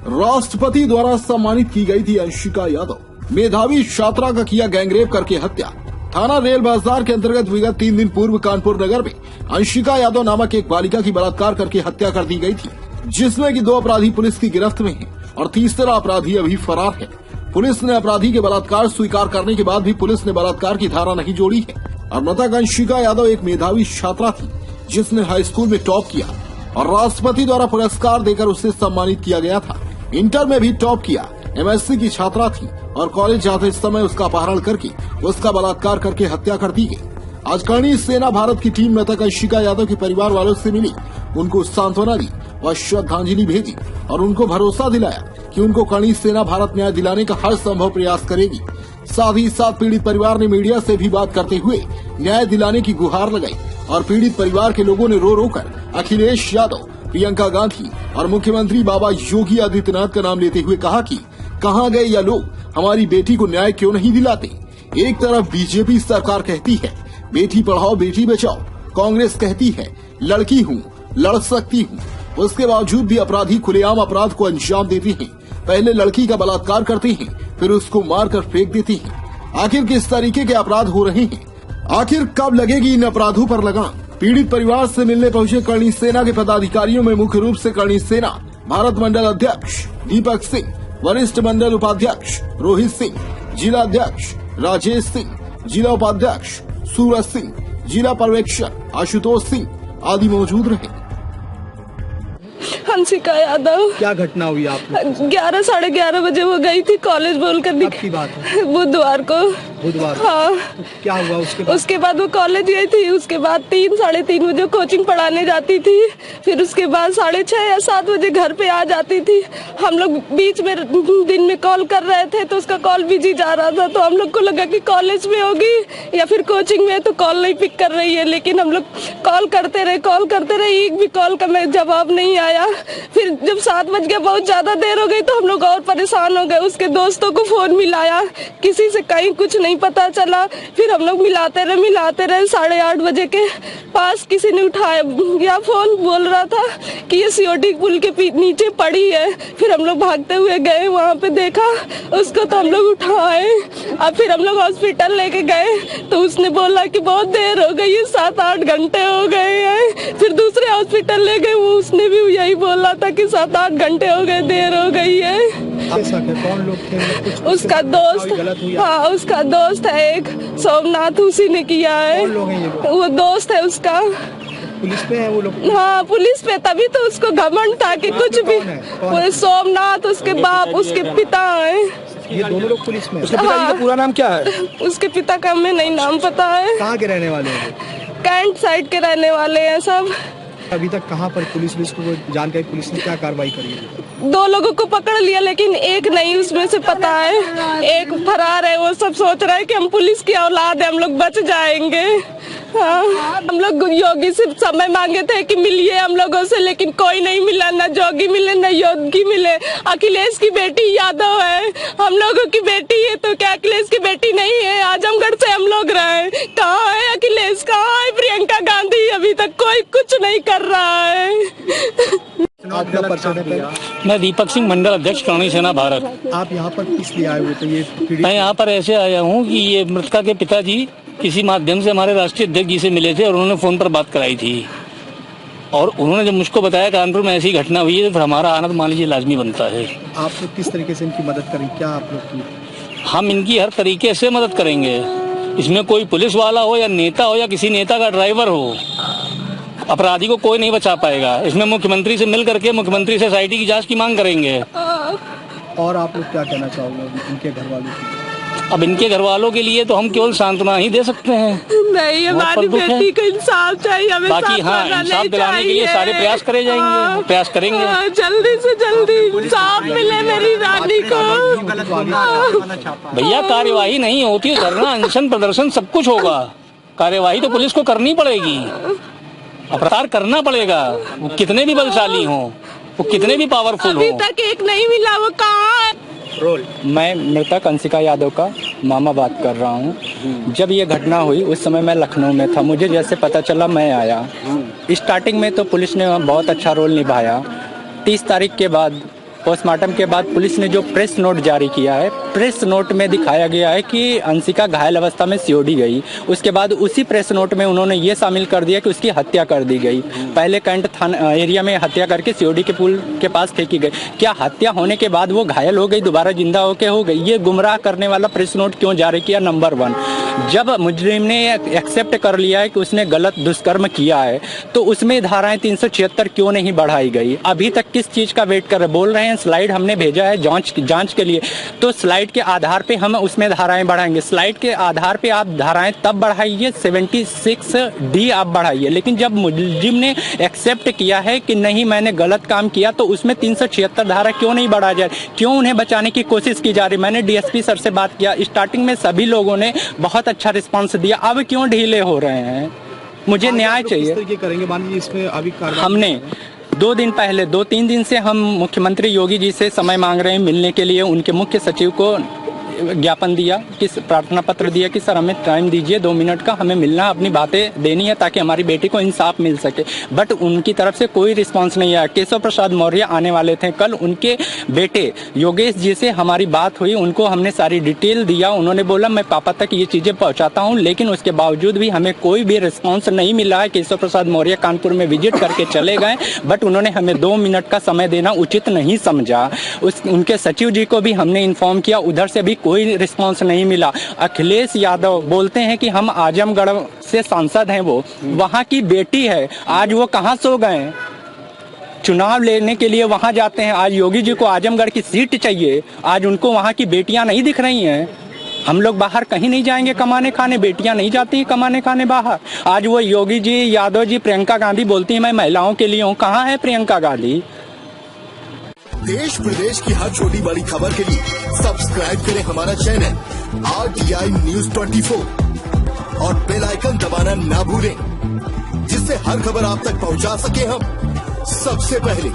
राष्ट्रपति द्वारा सम्मानित की गई थी अंशिका यादव। मेधावी छात्रा का किया गैंगरेप करके हत्या। थाना रेल बाजार के अंतर्गत विगत 3 दिन पूर्व कानपुर नगर में अंशिका यादव नामक एक बालिका की बलात्कार करके हत्या कर दी गई थी, जिसमें कि 2 अपराधी पुलिस की गिरफ्त में हैं और तीसरा अपराधी अभी फरार है। पुलिस ने अपराधी के बलात्कार स्वीकार करने के बाद भी पुलिस ने बलात्कार की धारा नहीं जोड़ी है और मृतक अंशिका यादव एक मेधावी छात्रा थी जिसने हाई स्कूल में टॉप किया और राष्ट्रपति द्वारा पुरस्कार देकर उसे सम्मानित किया गया था। इंटर में भी टॉप किया। MSc की छात्रा थी और कॉलेज जाते समय उसका अपहरण करके उसका बलात्कार करके हत्या कर दी गई। आज करणी सेना भारत की टीम मृतक अंशिका यादव के परिवार वालों से मिली, उनको सांत्वना दी व श्रद्धांजलि भेजी और उनको भरोसा दिलाया कि उनको करणी सेना भारत न्याय दिलाने का हर संभव प्रयास करेगी। साथ ही साथ पीड़ित परिवार ने मीडिया से भी बात करते हुए न्याय दिलाने की गुहार लगाई और पीड़ित परिवार के लोगों ने रो रो कर अखिलेश यादव, प्रियंका गांधी और मुख्यमंत्री बाबा योगी आदित्यनाथ का नाम लेते हुए कहा कि कहां गए ये लोग, हमारी बेटी को न्याय क्यों नहीं दिलाते। एक तरफ बीजेपी सरकार कहती है बेटी पढ़ाओ बेटी बचाओ, कांग्रेस कहती है लड़की हूँ लड़ सकती हूँ, उसके बावजूद भी अपराधी खुलेआम अपराध को अंजाम देते हैं। पहले लड़की का बलात्कार करते हैं, फिर उसको मारकर फेंक देते हैं। आखिर किस तरीके के अपराध हो रहे हैं? आखिर कब लगेगी इन अपराधों पर लगाम? पीड़ित परिवार से मिलने पहुंचे करणी सेना के पदाधिकारियों में मुख्य रूप से करणी सेना भारत मंडल अध्यक्ष दीपक सिंह, वरिष्ठ मंडल उपाध्यक्ष रोहित सिंह, जिला अध्यक्ष राजेश सिंह, जिला उपाध्यक्ष सूरज सिंह, जिला पर्यवेक्षक आशुतोष सिंह आदि मौजूद रहे। अंशिका यादव। क्या घटना हुई आप? 11 साढ़े 11 बजे वो गई थी कॉलेज बोलकर। कब की बात है? बुधवार को। बुधवार? हाँ। तो क्या हुआ उसके बाद वो कॉलेज गई थी। उसके बाद 3 साढ़े 3 बजे कोचिंग पढ़ाने जाती थी। फिर उसके बाद 6:30 या 7 बजे घर पे आ जाती थी। हम लोग बीच में दिन में कॉल कर रहे थे तो उसका कॉल बिजी जा रहा था, तो हम लोग को लगा कि कॉलेज में होगी या फिर कोचिंग में, तो कॉल नहीं पिक कर रही है। लेकिन हम लोग कॉल करते रहे, एक भी कॉल का जवाब नहीं आया। फिर जब 7 बज गया, बहुत ज्यादा देर हो गई, तो हम लोग और परेशान हो गए। उसके दोस्तों को फोन मिलाया, किसी से कहीं कुछ नहीं पता चला। फिर हम लोग मिलाते रहे 8:30 बजे के पास किसी ने उठाया या फोन, बोल रहा था कि ये COD पुल के नीचे पड़ी है। फिर हम लोग भागते हुए गए, वहाँ पे देखा उसको तो हम लोग उठाए। अब फिर हम लोग हॉस्पिटल लेके गए तो उसने बोला कि बहुत देर हो गई है, 7-8 घंटे हो गए हैं। फिर दूसरे हॉस्पिटल ले गए, वो उसने भी यही बोला था कि 7-8 घंटे हो गए, देर हो गई है। कौन लोग थे? उसका दोस्त। हाँ, उसका दोस्त है एक सोमनाथ, उसी ने किया है। वो दोस्त है उसका। पुलिस पे है वो लोग? हाँ, पुलिस पे। तभी तो उसको घमंड था कि कुछ भी। वो सोमनाथ, उसके बाप, उसके पिता है। ये दोनों लोग पुलिस में? उसके पिता का पूरा नाम क्या है? उसके पिता का हमें नहीं नाम पता है। कहाँ के रहने वाले हैं? कैंट साइड के रहने वाले हैं सब। अभी तक कहाँ पर पुलिस को जानकारी, पुलिस ने क्या कार्रवाई करी है? 2 लोगों को पकड़ लिया, लेकिन एक नहीं उसमें से पता है, एक फरार है। वो सब सोच रहे हैं कि हम पुलिस की औलाद है, हम लोग बच जाएंगे। हाँ, हम लोग योगी से समय मांगे थे कि मिलिए हम लोगों से, लेकिन कोई नहीं मिला, न जोगी मिले न योगी मिले। अखिलेश की बेटी यादव है, हम लोगों की बेटी है, तो क्या अखिलेश की बेटी नहीं है? आजमगढ़ से हम लोग रहे। कहाँ है अखिलेश, कहाँ है प्रियंका गांधी? अभी तक कोई कुछ नहीं कर रहा है। मैं दीपक सिंह, मंडल अध्यक्ष करणी सेना भारत। आप यहाँ पर किस लिए आए हुए थे? मैं यहाँ पर ऐसे आया हूँ कि ये मृतका के पिताजी किसी माध्यम से हमारे राष्ट्रीय अध्यक्ष जी से मिले थे और उन्होंने फोन पर बात कराई थी, और उन्होंने जब मुझको बताया कानपुर में ऐसी घटना हुई है, तो हमारा आना तो मान लीजिए लाजमी बनता है। आप लोग किस तरीके से इनकी मदद करेंगे? क्या आप लोग की? हम इनकी हर तरीके से मदद करेंगे। इसमें कोई पुलिस वाला हो या नेता हो या किसी नेता का ड्राइवर हो, अपराधी को कोई नहीं बचा पाएगा। इसमें मुख्यमंत्री से मिल करके मुख्यमंत्री से SIT की जांच की मांग करेंगे। और आप लोग क्या कहना चाहोगे इनके घर वालों के? अब इनके घर वालों के लिए तो हम केवल सांत्वना ही दे सकते हैं। नहीं, हमारी बेटी को इंसाफ चाहिए, हमें। बाकी हाँ, इंसाफ दिलाने के लिए सारे प्रयास करे जाएंगे, प्रयास करेंगे। जल्दी से जल्दी इंसाफ मिले मेरी रानी को। भैया, कार्यवाही नहीं होती, धरना, अनशन, प्रदर्शन सब कुछ होगा। कार्यवाही तो पुलिस को करनी पड़ेगी, अपराध करना पड़ेगा। वो कितने भी बलशाली हों, वो कितने भी पावरफुल हों। अभी तक एक नहीं मिला, वो कहाँ है? मैं मृतक अंशिका यादव का मामा बात कर रहा हूँ। जब ये घटना हुई उस समय मैं लखनऊ में था, मुझे जैसे पता चला मैं आया। स्टार्टिंग में तो पुलिस ने बहुत अच्छा रोल निभाया। 30 तारीख के बाद पोस्टमार्टम के बाद पुलिस ने जो प्रेस नोट जारी किया है, प्रेस नोट में दिखाया गया है कि अंशिका घायल अवस्था में सीओडी गई। उसके बाद उसी प्रेस नोट में उन्होंने ये शामिल कर दिया कि उसकी हत्या कर दी गई। पहले कैंट थाना एरिया में हत्या करके सीओडी के पुल के पास फेंकी गई। क्या हत्या होने के बाद वो घायल हो गई, दोबारा जिंदा होके हो गई? ये गुमराह करने वाला प्रेस नोट क्यों जारी किया? नंबर 1, जब मुजरिम ने एक्सेप्ट कर लिया है कि उसने गलत दुष्कर्म किया है तो उसमें धाराएं 376 क्यों नहीं बढ़ाई गई? अभी तक किस चीज का वेट कर रहे? बोल रहे हैं स्लाइड हमने भेजा है जांच के लिए, तो स्लाइड के आधार पे हम उसमें धाराएं बढ़ाएंगे। स्लाइड के आधार पे आप धाराएं तब बढ़ाइए, 76D आप बढ़ाइए, लेकिन जब मुजरिम ने एक्सेप्ट किया है कि नहीं मैंने गलत काम किया तो उसमें 376 धारा क्यों नहीं बढ़ा जाए? क्यों उन्हें बचाने की कोशिश की जा रही? मैंने डीएसपी सर से बात किया, स्टार्टिंग में सभी लोगों ने बहुत अच्छा रिस्पांस दिया, अब क्यों ढीले हो रहे हैं? मुझे न्याय चाहिए। करेंगे मान लीजिए इसमें अभी हमने 2-3 दिन से हम मुख्यमंत्री योगी जी से समय मांग रहे हैं मिलने के लिए। उनके मुख्य सचिव को ज्ञापन दिया, प्रार्थना पत्र दिया कि सर हमें टाइम दीजिए 2 मिनट का, हमें मिलना, अपनी बातें देनी है ताकि हमारी बेटी को इंसाफ मिल सके। बट उनकी तरफ से कोई रिस्पांस नहीं आया। केशव प्रसाद मौर्य आने वाले थे कल, उनके बेटे योगेश जी से हमारी बात हुई, उनको हमने सारी डिटेल दिया। उन्होंने बोला मैं पापा तक ये चीजें पहुंचाता हूं, लेकिन उसके बावजूद भी हमें कोई भी रिस्पॉन्स नहीं मिला है। केशव प्रसाद मौर्य कानपुर में विजिट करके चले गए, बट उन्होंने हमें 2 मिनट का समय देना उचित नहीं समझा। उनके सचिव जी को भी हमने इन्फॉर्म किया, उधर से भी कोई रिस्पांस नहीं मिला। अखिलेश यादव बोलते हैं कि हम आजमगढ़ से सांसद हैं, वो वहां की बेटी है, आज वो कहां सो गए? चुनाव लेने के लिए वहां जाते हैं, आज योगी जी को आजमगढ़ की सीट चाहिए, आज उनको वहां की बेटियां नहीं दिख रही हैं। हम लोग बाहर कहीं नहीं जाएंगे कमाने खाने, बेटियां नहीं जाती हैं कमाने खाने बाहर। आज वो योगी जी, यादव जी, प्रियंका गांधी बोलती है मैं महिलाओं के लिए हूँ, कहाँ है प्रियंका गांधी? देश प्रदेश की हर छोटी बड़ी खबर के लिए सब्सक्राइब करें हमारा चैनल RTI News 24 और बेल आइकन दबाना ना भूलें, जिससे हर खबर आप तक पहुंचा सके हम सबसे पहले।